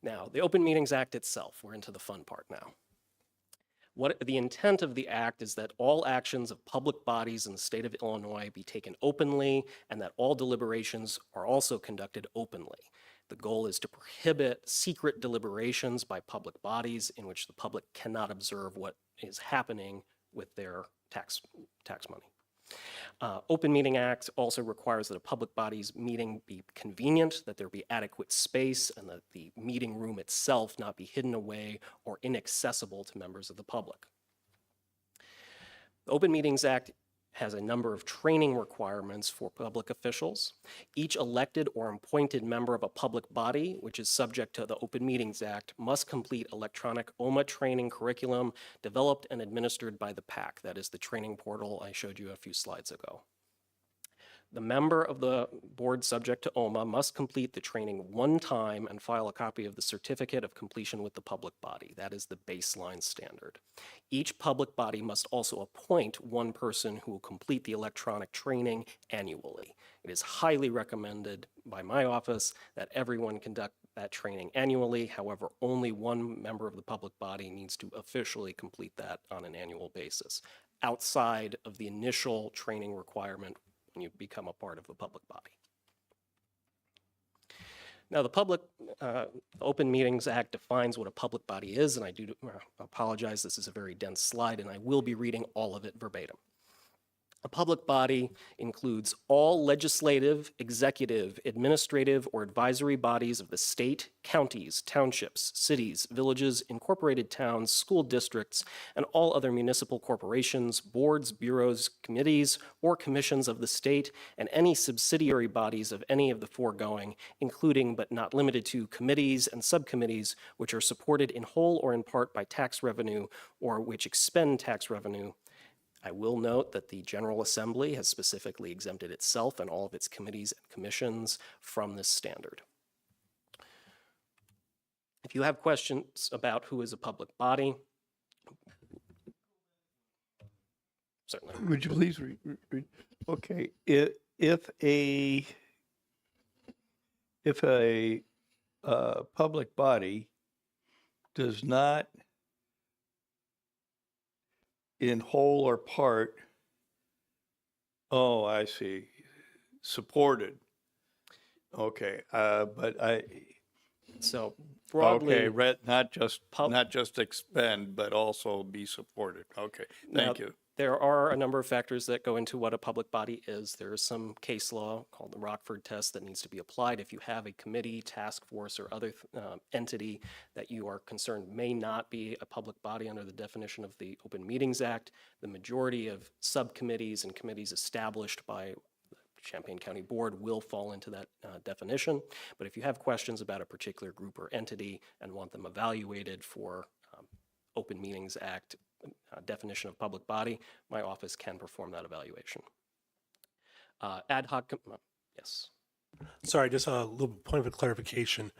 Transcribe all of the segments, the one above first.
Now, the Open Meetings Act itself, we're into the fun part now. The intent of the act is that all actions of public bodies in the state of Illinois be taken openly and that all deliberations are also conducted openly. The goal is to prohibit secret deliberations by public bodies in which the public cannot observe what is happening with their tax money. Open Meeting Act also requires that a public body's meeting be convenient, that there be adequate space, and that the meeting room itself not be hidden away or inaccessible to members of the public. The Open Meetings Act has a number of training requirements for public officials. Each elected or appointed member of a public body, which is subject to the Open Meetings Act, must complete electronic OMA training curriculum developed and administered by the PAC. That is the training portal I showed you a few slides ago. The member of the board subject to OMA must complete the training one time and file a copy of the certificate of completion with the public body. That is the baseline standard. Each public body must also appoint one person who will complete the electronic training annually. It is highly recommended by my office that everyone conduct that training annually. However, only one member of the public body needs to officially complete that on an annual basis, outside of the initial training requirement when you become a part of the public body. Now, the Open Meetings Act defines what a public body is, and I do apologize, this is a very dense slide, and I will be reading all of it verbatim. A public body includes all legislative, executive, administrative, or advisory bodies of the state, counties, townships, cities, villages, incorporated towns, school districts, and all other municipal corporations, boards, bureaus, committees, or commissions of the state, and any subsidiary bodies of any of the foregoing, including but not limited to committees and subcommittees which are supported in whole or in part by tax revenue or which expend tax revenue. I will note that the General Assembly has specifically exempted itself and all of its committees and commissions from this standard. If you have questions about who is a public body, certainly. Would you please read? Okay, if a public body does not in whole or part, oh, I see, supported. Okay, So broadly, okay, not just expend, but also be supported. Okay, thank you. there are a number of factors that go into what a public body is. There is some case law called the Rockford test that needs to be applied. If you have a committee, task force, or other entity that you are concerned may not be a public body under the definition of the Open Meetings Act, the majority of subcommittees and committees established by the Champaign County Board will fall into that definition. But if you have questions about a particular group or entity and want them evaluated for Open Meetings Act definition of public body, my office can perform that evaluation. Ad hoc, yes. Sorry, just a little point of clarification.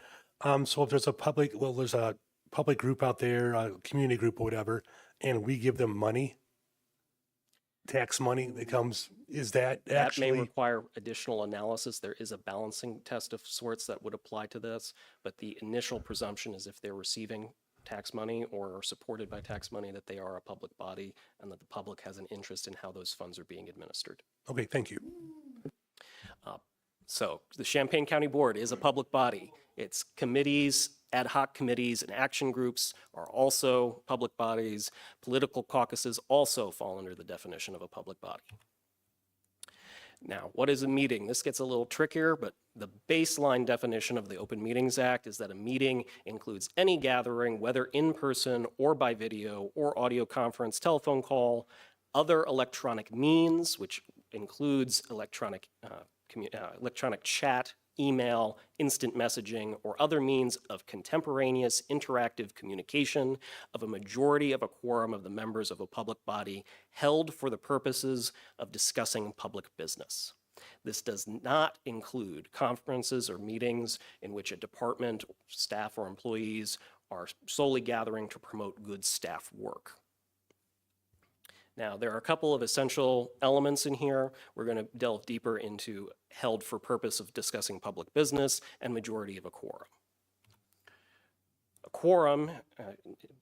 So if there's a public, there's a public group out there, a community group or whatever, and we give them money, tax money that comes, is that actually? That may require additional analysis. There is a balancing test of sorts that would apply to this, but the initial presumption is if they're receiving tax money or are supported by tax money that they are a public body and that the public has an interest in how those funds are being administered. Okay, thank you. So the Champaign County Board is a public body. Its committees, ad hoc committees, and action groups are also public bodies. Political caucuses also fall under the definition of a public body. Now, what is a meeting? This gets a little trickier, but the baseline definition of the Open Meetings Act is that a meeting includes any gathering, whether in person or by video or audio conference, telephone call, other electronic means, which includes electronic chat, email, instant messaging, or other means of contemporaneous interactive communication of a majority of a quorum of the members of a public body held for the purposes of discussing public business. This does not include conferences or meetings in which a department, staff, or employees are solely gathering to promote good staff work. Now, there are a couple of essential elements in here. We're going to delve deeper into held for purpose of discussing public business and majority of a quorum. quorum,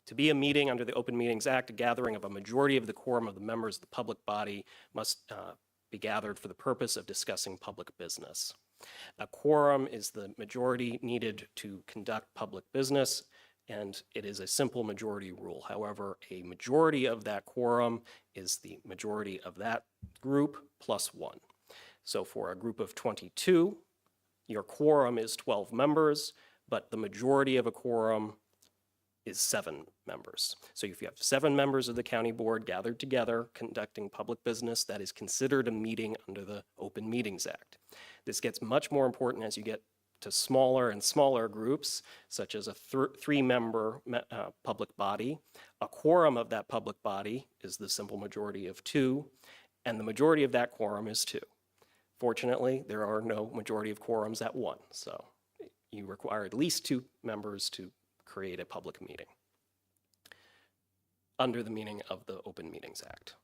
to be a meeting under the Open Meetings Act, a gathering of a majority of the quorum of the members of the public body must be gathered for the purpose of discussing public business. A quorum is the majority needed to conduct public business, and it is a simple majority rule. However, a majority of that quorum is the majority of that group plus one. So for a group of 22, your quorum is 12 members, but the majority of a quorum is 7 members. So if you have 7 members of the county board gathered together conducting public business, that is considered a meeting under the Open Meetings Act. This gets much more important as you get to smaller and smaller groups, such as a 3-member public body. A quorum of that public body is the simple majority of 2, and the majority of that quorum is 2. Fortunately, there are no majority of quorums at 1, so you require at least 2 members to create a public meeting under the meaning of the Open Meetings Act.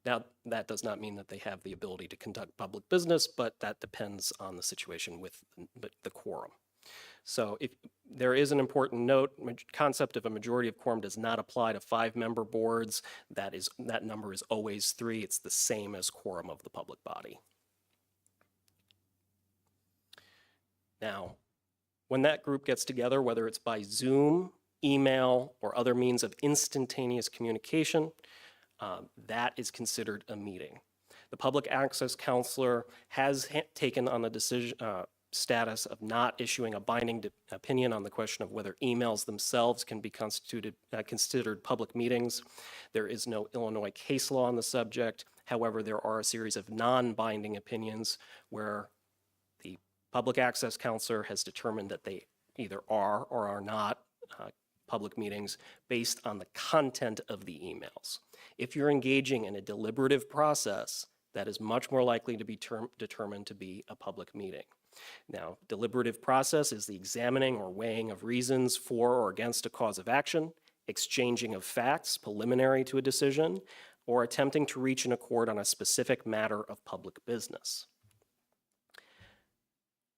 Now, that does not mean that they have the ability to conduct public business, but that depends on the situation with the quorum. So if there is an important note, concept of a majority of quorum does not apply to 5-member boards. That number is always 3. It's the same as quorum of the public body. Now, when that group gets together, whether it's by Zoom, email, or other means of instantaneous communication, that is considered a meeting. The public access counselor has taken on the status of not issuing a binding opinion on the question of whether emails themselves can be considered public meetings. There is no Illinois case law on the subject. However, there are a series of non-binding opinions where the public access counselor has determined that they either are or are not public meetings based on the content of the emails. If you're engaging in a deliberative process, that is much more likely to be determined to be a public meeting. Now, deliberative process is the examining or weighing of reasons for or against a cause of action, exchanging of facts preliminary to a decision, or attempting to reach an accord on a specific matter of public business.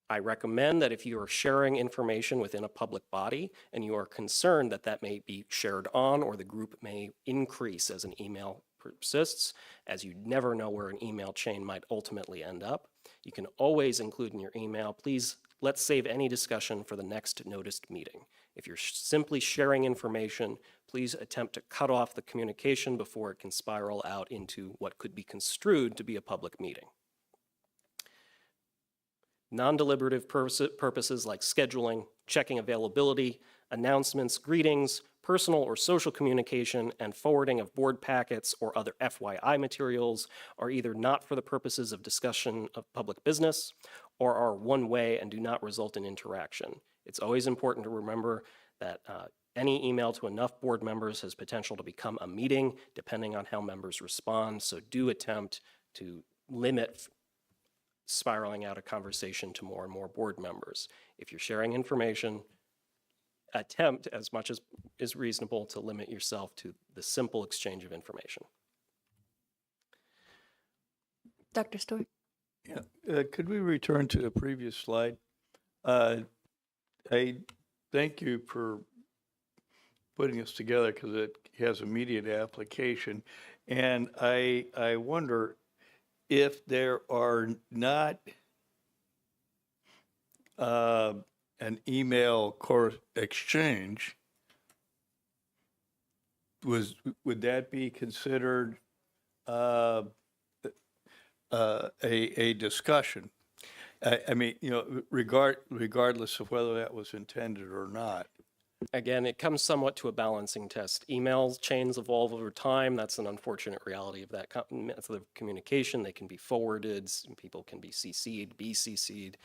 I recommend that if you are sharing information within a public body and you are concerned that that may be shared on or the group may increase as an email persists, as you never know where an email chain might ultimately end up, you can always include in your email, please, let's save any discussion for the next noticed meeting. If you're simply sharing information, please attempt to cut off the communication before it can spiral out into what could be construed to be a public meeting. Non-deliberative purposes like scheduling, checking availability, announcements, greetings, personal or social communication, and forwarding of board packets or other FYI materials are either not for the purposes of discussion of public business or are one-way and do not result in interaction. It's always important to remember that any email to enough board members has potential to become a meeting depending on how members respond, so do attempt to limit spiraling out a conversation to more and more board members. If you're sharing information, attempt as much as is reasonable to limit yourself to the simple exchange of information. Dr. Stork? Yeah, could we return to the previous slide? I thank you for putting this together because it has immediate application. And I wonder if there are not an email exchange, would that be considered a discussion? I mean, you know, regardless of whether that was intended or not. Again, it comes somewhat to a balancing test. Email chains evolve over time. That's an unfortunate reality of that method of communication. They can be forwarded. People can be CC'd, BCC'd.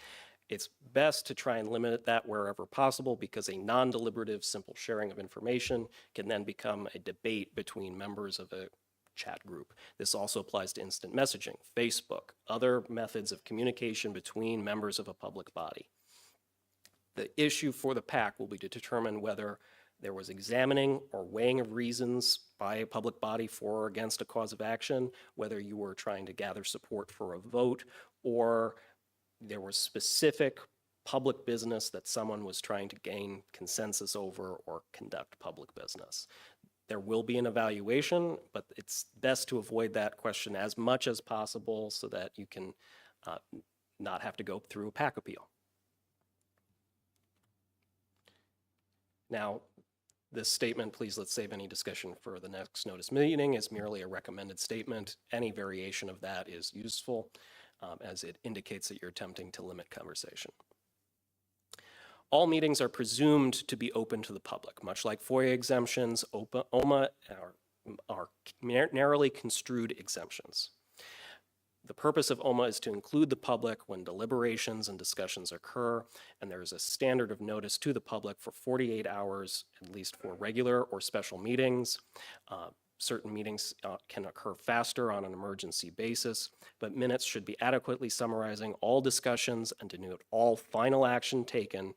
It's best to try and limit that wherever possible because a non-deliberative, simple sharing of information can then become a debate between members of a chat group. This also applies to instant messaging, Facebook, other methods of communication between members of a public body. The issue for the PAC will be to determine whether there was examining or weighing of reasons by a public body for or against a cause of action, whether you were trying to gather support for a vote, or there were specific public business that someone was trying to gain consensus over or conduct public business. There will be an evaluation, but it's best to avoid that question as much as possible so that you can not have to go through a PAC appeal. Now, this statement, please let's save any discussion for the next notice meeting, is merely a recommended statement. Any variation of that is useful as it indicates that you're attempting to limit conversation. All meetings are presumed to be open to the public. Much like FOIA exemptions, OMA are narrowly construed exemptions. The purpose of OMA is to include the public when deliberations and discussions occur, and there is a standard of notice to the public for 48 hours, at least for regular or special meetings. Certain meetings can occur faster on an emergency basis, but minutes should be adequately summarizing all discussions and denote all final action taken,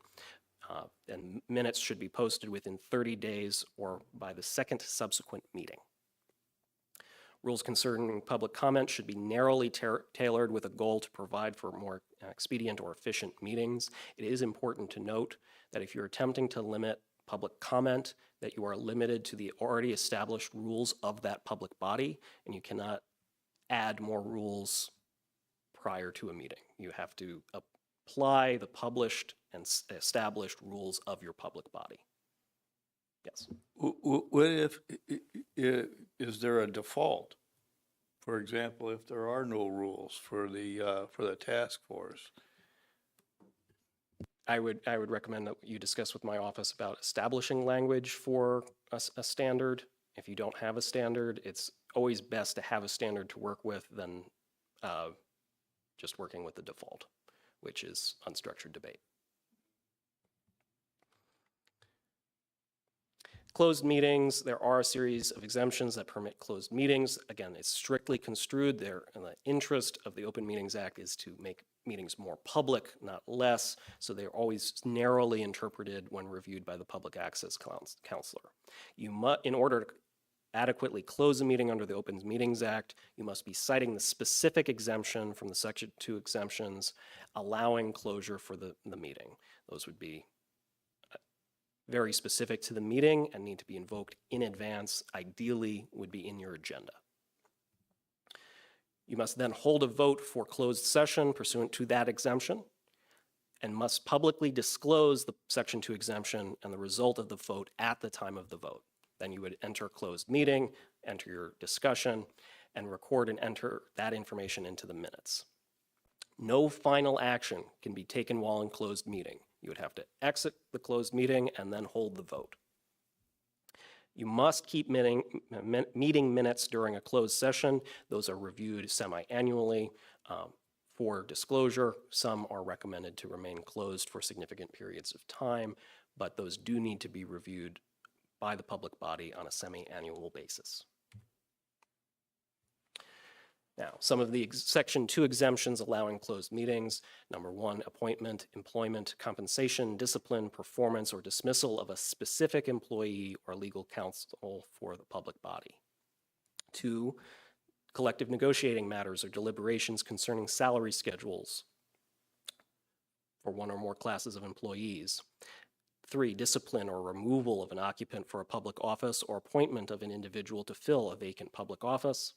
and minutes should be posted within 30 days or by the second subsequent meeting. Rules concerning public comment should be narrowly tailored with a goal to provide for more expedient or efficient meetings. It is important to note that if you're attempting to limit public comment, that you are limited to the already established rules of that public body, and you cannot add more rules prior to a meeting. You have to apply the published and established rules of your public body. Yes. What if, is there a default? For example, if there are no rules for the task force? I would recommend that you discuss with my office about establishing language for a standard. If you don't have a standard, it's always best to have a standard to work with than just working with the default, which is unstructured debate. Closed meetings, there are a series of exemptions that permit closed meetings. Again, it's strictly construed there, and the interest of the Open Meetings Act is to make meetings more public, not less, so they're always narrowly interpreted when reviewed by the public access counselor. In order to adequately close a meeting under the Open Meetings Act, you must be citing the specific exemption from the Section 2 exemptions allowing closure for the meeting. Those would be very specific to the meeting and need to be invoked in advance, ideally would be in your agenda. You must then hold a vote for closed session pursuant to that exemption and must publicly disclose the Section 2 exemption and the result of the vote at the time of the vote. Then you would enter closed meeting, enter your discussion, and record and enter that information into the minutes. No final action can be taken while in closed meeting. You would have to exit the closed meeting and then hold the vote. You must keep meeting minutes during a closed session. Those are reviewed semi-annually for disclosure. Some are recommended to remain closed for significant periods of time, but those do need to be reviewed by the public body on a semi-annual basis. Now, some of the Section 2 exemptions allowing closed meetings. Number 1, appointment, employment, compensation, discipline, performance, or dismissal of a specific employee or legal counsel for the public body. 2, collective negotiating matters or deliberations concerning salary schedules for one or more classes of employees. 3, discipline or removal of an occupant for a public office or appointment of an individual to fill a vacant public office.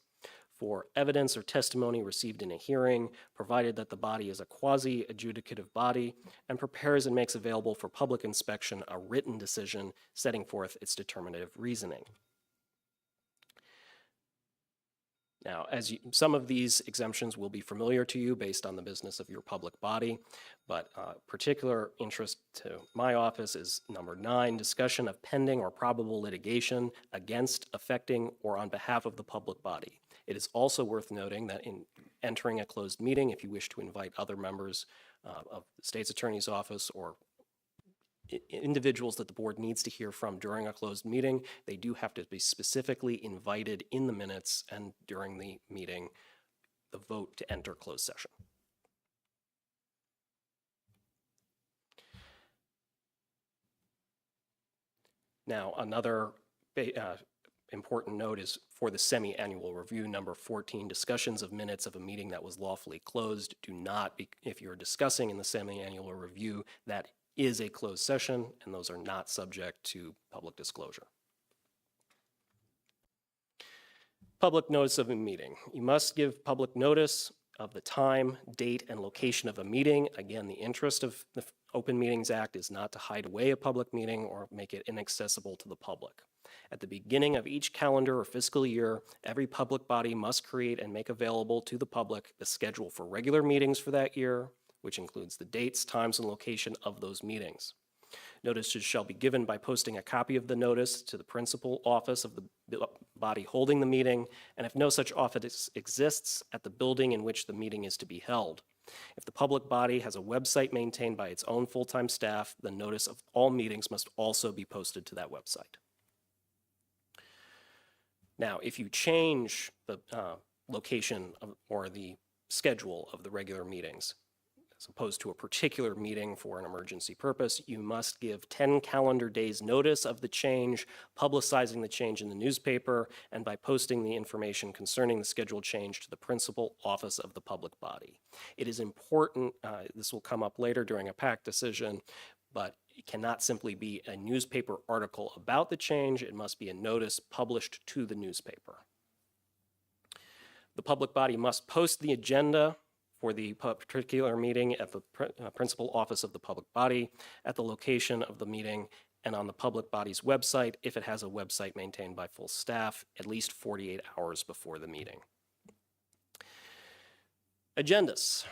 4, evidence or testimony received in a hearing, provided that the body is a quasi-adjudicative body and prepares and makes available for public inspection a written decision setting forth its determinative reasoning. Now, some of these exemptions will be familiar to you based on the business of your public body, but particular interest to my office is number 9, discussion of pending or probable litigation against, affecting, or on behalf of the public body. It is also worth noting that in entering a closed meeting, if you wish to invite other members of the state's attorney's office or individuals that the board needs to hear from during a closed meeting, they do have to be specifically invited in the minutes and during the meeting, the vote to enter closed session. Now, another important note is for the semi-annual review, number 14, discussions of minutes of a meeting that was lawfully closed do not, if you're discussing in the semi-annual review, that is a closed session, and those are not subject to public disclosure. Public notice of a meeting. You must give public notice of the time, date, and location of a meeting. Again, the interest of the Open Meetings Act is not to hide away a public meeting or make it inaccessible to the public. At the beginning of each calendar or fiscal year, every public body must create and make available to the public the schedule for regular meetings for that year, which includes the dates, times, and location of those meetings. Notices shall be given by posting a copy of the notice to the principal office of the body holding the meeting, and if no such office exists, at the building in which the meeting is to be held. If the public body has a website maintained by its own full-time staff, the notice of all meetings must also be posted to that website. Now, if you change the location or the schedule of the regular meetings, as opposed to a particular meeting for an emergency purpose, you must give 10 calendar days notice of the change, publicizing the change in the newspaper, and by posting the information concerning the scheduled change to the principal office of the public body. It is important, this will come up later during a PAC decision, but it cannot simply be a newspaper article about the change. It must be a notice published to the newspaper. The public body must post the agenda for the particular meeting at the principal office of the public body, at the location of the meeting, and on the public body's website, if it has a website maintained by full staff, at least 48 hours before the meeting. Agendas.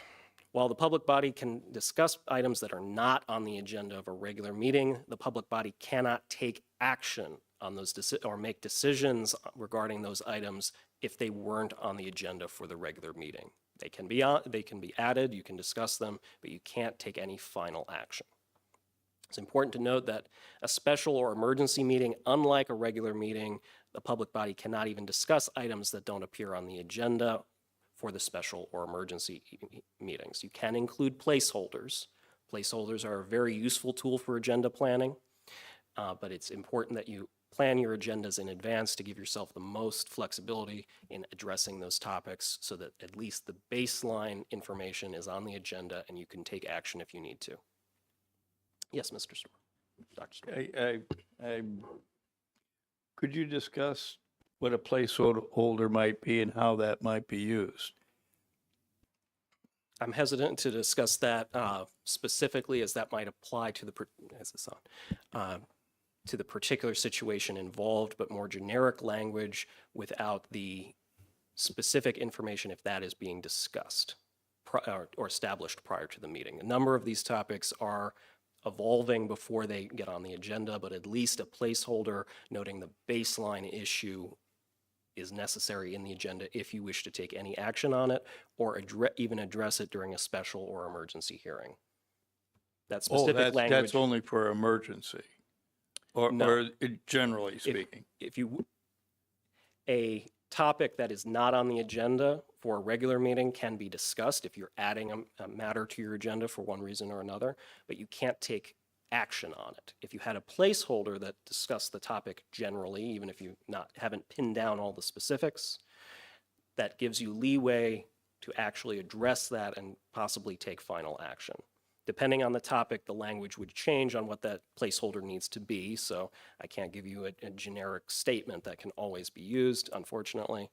While the public body can discuss items that are not on the agenda of a regular meeting, the public body cannot take action on those or make decisions regarding those items if they weren't on the agenda for the regular meeting. They can be added, you can discuss them, but you can't take any final action. It's important to note that a special or emergency meeting, unlike a regular meeting, the public body cannot even discuss items that don't appear on the agenda for the special or emergency meetings. You can include placeholders. Placeholders are a very useful tool for agenda planning, but it's important that you plan your agendas in advance to give yourself the most flexibility in addressing those topics so that at least the baseline information is on the agenda and you can take action if you need to. Yes, Mr. Storr. Dr. Storr. Could you discuss what a placeholder might be and how that might be used? I'm hesitant to discuss that specifically as that might apply to the, to the particular situation involved, but more generic language without the specific information if that is being discussed or established prior to the meeting. A number of these topics are evolving before they get on the agenda, but at least a placeholder noting the baseline issue is necessary in the agenda if you wish to take any action on it or even address it during a special or emergency hearing. That specific language. That's only for emergency, or, No. or generally speaking. If a topic that is not on the agenda for a regular meeting can be discussed if you're adding a matter to your agenda for one reason or another, but you can't take action on it. If you had a placeholder that discussed the topic generally, even if you haven't pinned down all the specifics, that gives you leeway to actually address that and possibly take final action. Depending on the topic, the language would change on what that placeholder needs to be, so I can't give you a generic statement that can always be used, unfortunately.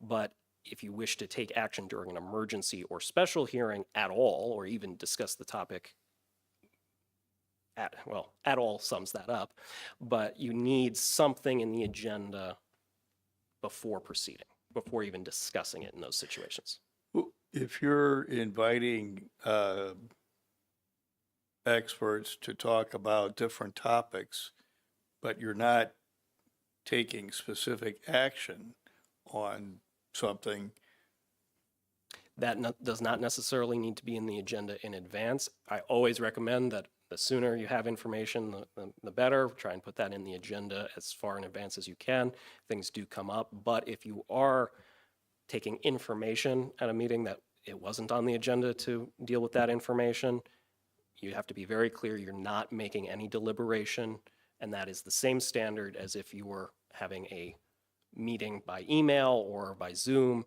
But if you wish to take action during an emergency or special hearing at all, or even discuss the topic at all sums that up, but you need something in the agenda before proceeding, before even discussing it in those situations. If you're inviting experts to talk about different topics, but you're not taking specific action on something, that does not necessarily need to be in the agenda in advance. I always recommend that the sooner you have information, the better. Try and put that in the agenda as far in advance as you can. Things do come up, but if you are taking information at a meeting that it wasn't on the agenda to deal with that information, you have to be very clear you're not making any deliberation, and that is the same standard as if you were having a meeting by email or by Zoom,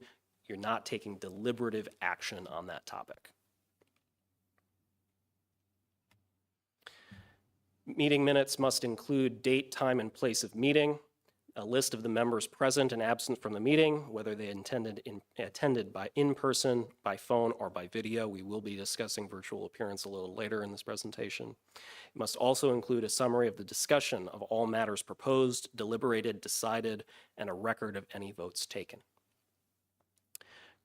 you're not taking deliberative action on that topic. Meeting minutes must include date, time, and place of meeting, a list of the members present and absent from the meeting, whether they attended by in person, by phone, or by video. We will be discussing virtual appearance a little later in this presentation. It must also include a summary of the discussion of all matters proposed, deliberated, decided, and a record of any votes taken.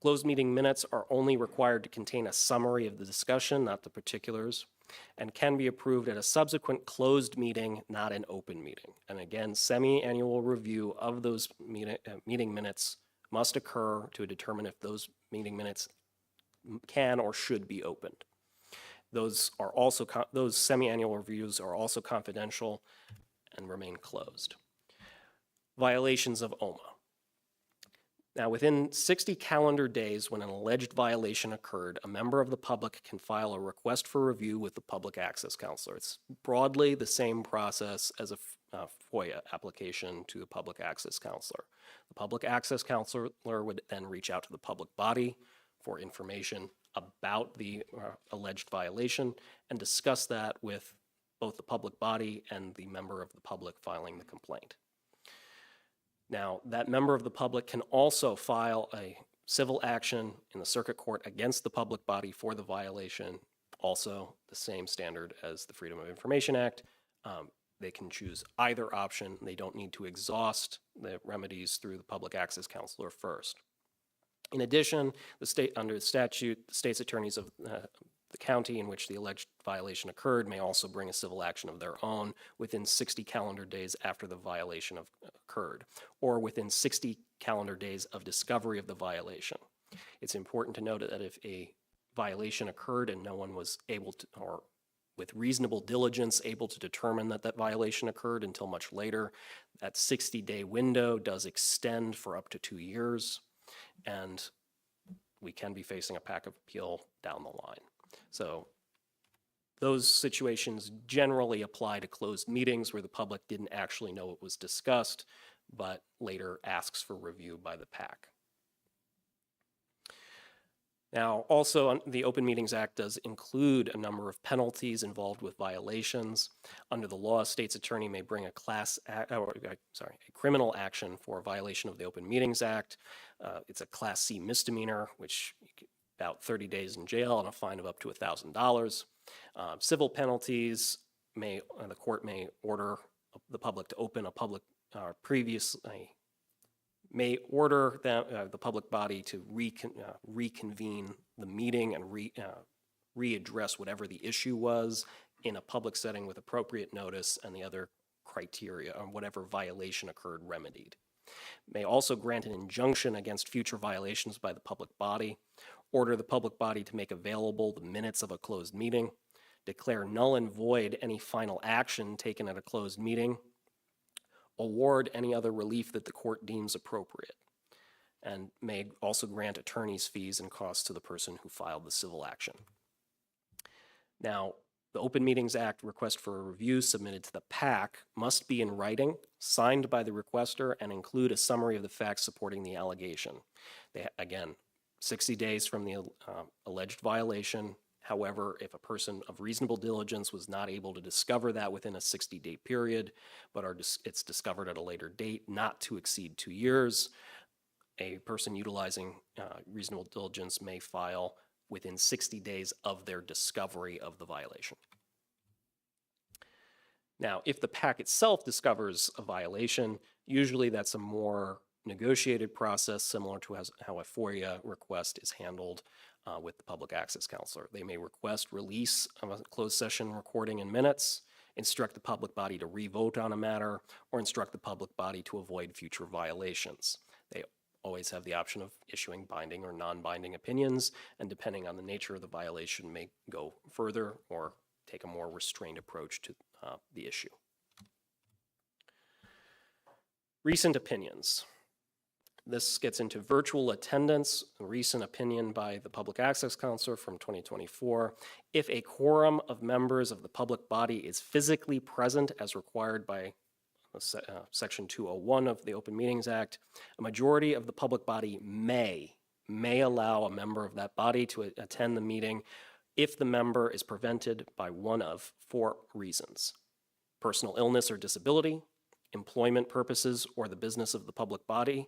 Closed meeting minutes are only required to contain a summary of the discussion, not the particulars, and can be approved at a subsequent closed meeting, not an open meeting. And again, semi-annual review of those meeting minutes must occur to determine if those meeting minutes can or should be opened. Those semi-annual reviews are also confidential and remain closed. Violations of OMA. Now, within 60 calendar days when an alleged violation occurred, a member of the public can file a request for review with the Public Access Counselor. It's broadly the same process as a FOIA application to the Public Access Counselor. The Public Access Counselor would then reach out to the public body for information about the alleged violation and discuss that with both the public body and the member of the public filing the complaint. Now, that member of the public can also file a civil action in the circuit court against the public body for the violation, also the same standard as the Freedom of Information Act. They can choose either option. They don't need to exhaust the remedies through the Public Access Counselor first. In addition, under the statute, the state's attorneys of the county in which the alleged violation occurred may also bring a civil action of their own within 60 calendar days after the violation occurred, or within 60 calendar days of discovery of the violation. It's important to note that if a violation occurred and no one was able to, or with reasonable diligence, able to determine that that violation occurred until much later, that 60-day window does extend for up to 2 years, and we can be facing a PAC appeal down the line. So those situations generally apply to closed meetings where the public didn't actually know what was discussed, but later asks for review by the PAC. Now, also, the Open Meetings Act does include a number of penalties involved with violations. Under the law, a state's attorney may bring a criminal action for a violation of the Open Meetings Act. It's a Class C misdemeanor, which about 30 days in jail and a fine of up to $1,000. Civil penalties the court may order the public to open a public may order the public body to reconvene the meeting and readdress whatever the issue was in a public setting with appropriate notice and the other criteria on whatever violation occurred remedied. May also grant an injunction against future violations by the public body, order the public body to make available the minutes of a closed meeting, declare null and void any final action taken at a closed meeting, award any other relief that the court deems appropriate, and may also grant attorney's fees and costs to the person who filed the civil action. Now, the Open Meetings Act request for a review submitted to the PAC must be in writing, signed by the requester, and include a summary of the facts supporting the allegation. Again, 60 days from the alleged violation. However, if a person of reasonable diligence was not able to discover that within a 60-day period, but it's discovered at a later date, not to exceed 2 years, a person utilizing reasonable diligence may file within 60 days of their discovery of the violation. Now, if the PAC itself discovers a violation, usually that's a more negotiated process similar to how a FOIA request is handled with the Public Access Counselor. They may request release of a closed session recording and minutes, instruct the public body to re-vote on a matter, or instruct the public body to avoid future violations. They always have the option of issuing binding or non-binding opinions, and depending on the nature of the violation, may go further or take a more restrained approach to the issue. Recent opinions. This gets into virtual attendance, a recent opinion by the Public Access Counselor from 2024. If a quorum of members of the public body is physically present as required by Section 201 of the Open Meetings Act, a majority of the public body may allow a member of that body to attend the meeting if the member is prevented by one of 4 reasons: personal illness or disability, employment purposes or the business of the public body,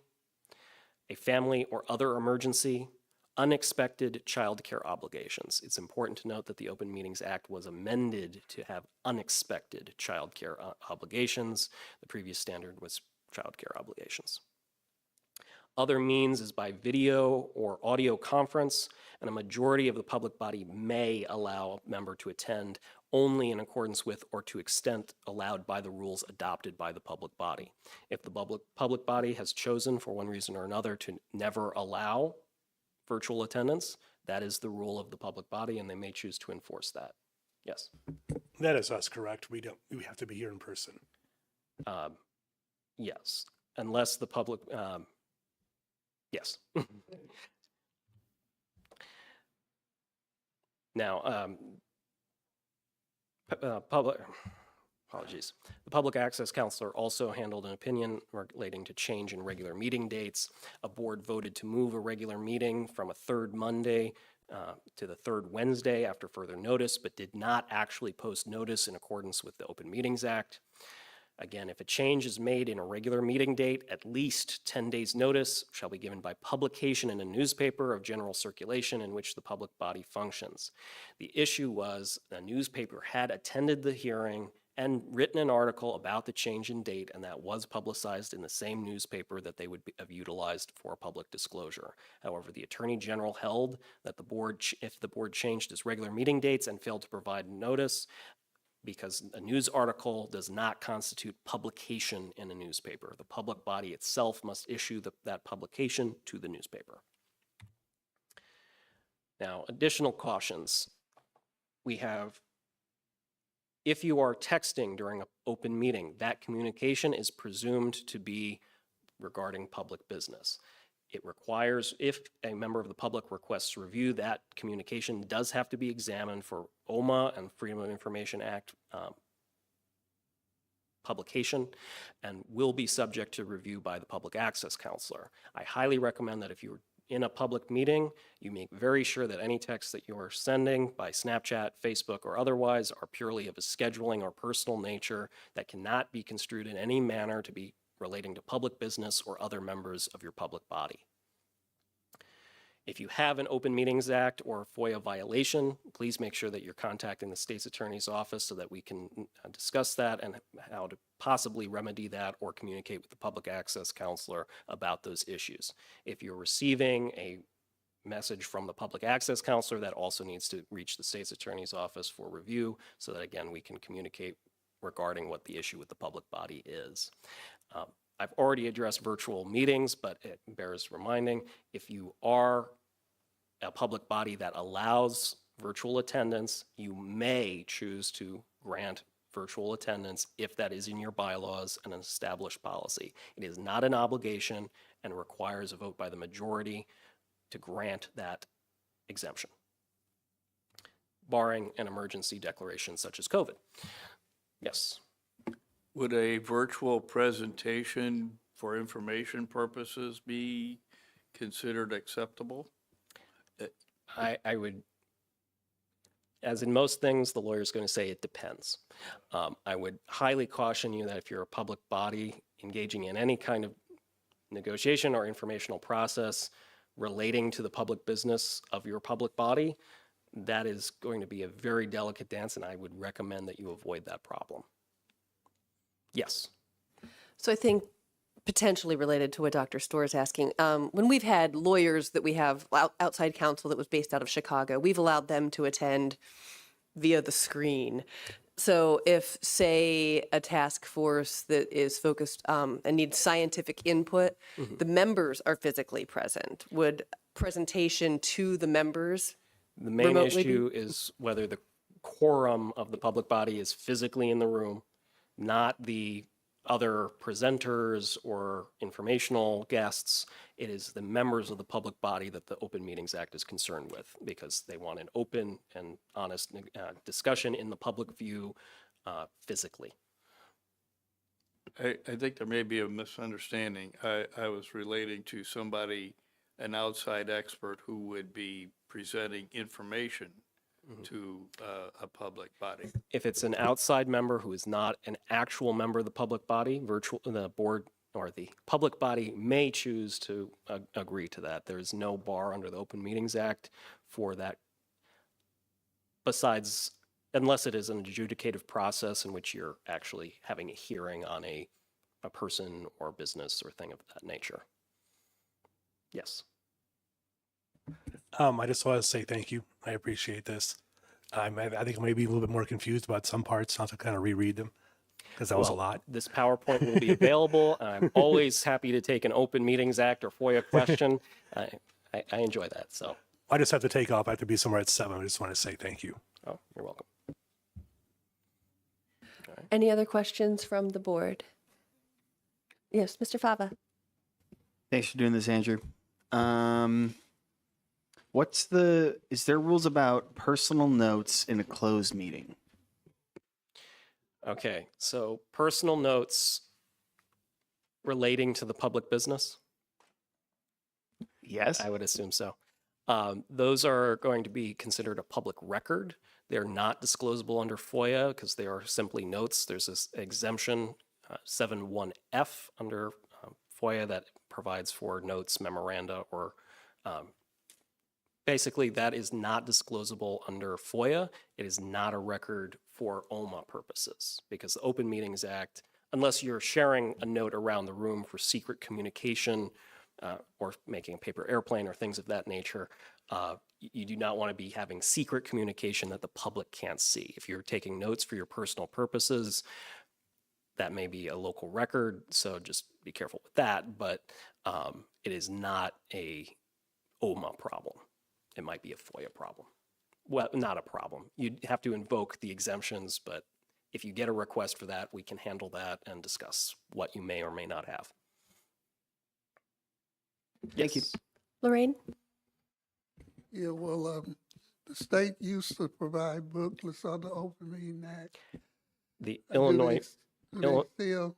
a family or other emergency, unexpected childcare obligations. It's important to note that the Open Meetings Act was amended to have unexpected childcare obligations. The previous standard was childcare obligations. Other means is by video or audio conference, and a majority of the public body may allow a member to attend only in accordance with or to extent allowed by the rules adopted by the public body. If the public body has chosen for one reason or another to never allow virtual attendance, that is the rule of the public body, and they may choose to enforce that. Yes. That is us, correct? We have to be here in person. Yes, unless the public, yes. Now, apologies. The Public Access Counselor also handled an opinion relating to change in regular meeting dates. A board voted to move a regular meeting from a third Monday to the third Wednesday after further notice, but did not actually post notice in accordance with the Open Meetings Act. Again, if a change is made in a regular meeting date, at least 10 days' notice shall be given by publication in a newspaper of general circulation in which the public body functions. The issue was the newspaper had attended the hearing and written an article about the change in date, and that was publicized in the same newspaper that they would have utilized for public disclosure. However, the Attorney General held that the board, if the board changed its regular meeting dates and failed to provide notice, because a news article does not constitute publication in a newspaper. The public body itself must issue that publication to the newspaper. Now, additional cautions. We have, if you are texting during an open meeting, that communication is presumed to be regarding public business. It requires, if a member of the public requests review, that communication does have to be examined for OMA and Freedom of Information Act publication and will be subject to review by the Public Access Counselor. I highly recommend that if you're in a public meeting, you make very sure that any texts that you are sending by Snapchat, Facebook, or otherwise are purely of a scheduling or personal nature that cannot be construed in any manner to be relating to public business or other members of your public body. If you have an Open Meetings Act or FOIA violation, please make sure that you're contacting the state's attorney's office so that we can discuss that and how to possibly remedy that or communicate with the Public Access Counselor about those issues. If you're receiving a message from the Public Access Counselor, that also needs to reach the state's attorney's office for review so that, again, we can communicate regarding what the issue with the public body is. I've already addressed virtual meetings, but it bears reminding, if you are a public body that allows virtual attendance, you may choose to grant virtual attendance if that is in your bylaws and an established policy. It is not an obligation and requires a vote by the majority to grant that exemption, barring an emergency declaration such as COVID. Yes. Would a virtual presentation for information purposes be considered acceptable? I would, as in most things, the lawyer's going to say it depends. I would highly caution you that if you're a public body engaging in any kind of negotiation or informational process relating to the public business of your public body, that is going to be a very delicate dance, and I would recommend that you avoid that problem. Yes. So I think potentially related to what Dr. Storr is asking, when we've had lawyers that we have outside counsel that was based out of Chicago, we've allowed them to attend via the screen. So if, say, a task force that is focused and needs scientific input, the members are physically present. Would presentation to the members The main remotely issue is whether the quorum of the public body is physically in the room, not the other presenters or informational guests. It is the members of the public body that the Open Meetings Act is concerned with, because they want an open and honest discussion in the public view physically. I think there may be a misunderstanding. I was relating to somebody, an outside expert who would be presenting information to a public body. If it's an outside member who is not an actual member of the public body, the board or the public body may choose to agree to that. There is no bar under the Open Meetings Act for that, besides, unless it is an adjudicative process in which you're actually having a hearing on a person or business or thing of that nature. Yes. I just want to say thank you. I appreciate this. I think I may be a little bit more confused about some parts. I'll have to kind of reread them because that was a lot. This PowerPoint will be available. I'm always happy to take an Open Meetings Act or FOIA question. I enjoy that, so. I just have to take off. I have to be somewhere at 7. I just want to say thank you. Oh, you're welcome. Any other questions from the board? Yes, Mr. Fava. Thanks for doing this, Andrew. Is there rules about personal notes in a closed meeting? Okay, so personal notes relating to the public business? Yes. I would assume so. Those are going to be considered a public record. They're not disclosable under FOIA because they are simply notes. There's this exemption 71F under FOIA that provides for notes, memoranda, or basically that is not disclosable under FOIA. It is not a record for OMA purposes because the Open Meetings Act, unless you're sharing a note around the room for secret communication or making a paper airplane or things of that nature, you do not want to be having secret communication that the public can't see. If you're taking notes for your personal purposes, that may be a local record, so just be careful with that, but it is not a OMA problem. It might be a FOIA problem. Well, not a problem. You'd have to invoke the exemptions, but if you get a request for that, we can handle that and discuss what you may or may not have. Thank you. Lorraine? Yeah, well, the state used to provide booklets on the Open Meeting Act. The Do Illinois they still?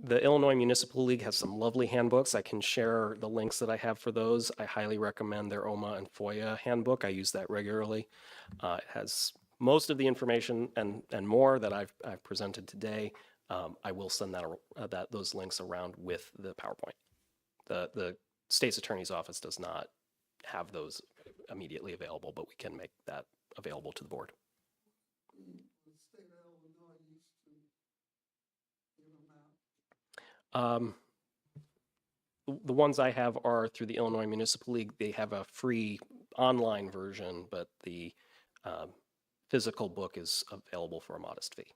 The Illinois Municipal League has some lovely handbooks. I can share the links that I have for those. I highly recommend their OMA and FOIA handbook. I use that regularly. It has most of the information and more that I've presented today. I will send those links around with the PowerPoint. The state's attorney's office does not have those immediately available, but we can make that available to the board. The state of Illinois used to give them out. The ones I have are through the Illinois Municipal League. They have a free online version, but the physical book is available for a modest fee.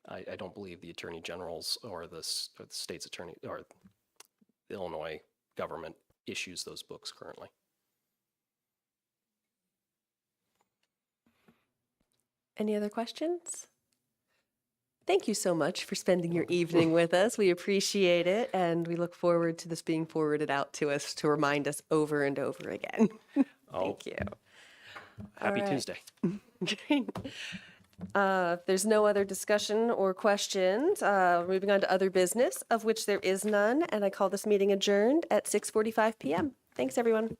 I don't believe the Attorney General's or the state's attorney or the Illinois government issues those books currently. Any other questions? Thank you so much for spending your evening with us. We appreciate it, and we look forward to this being forwarded out to us to remind us over and over again. Thank you. Happy All right. Tuesday. If there's no other discussion or questions, moving on to other business, of which there is none, and I call this meeting adjourned at 6:45 p.m. Thanks, everyone.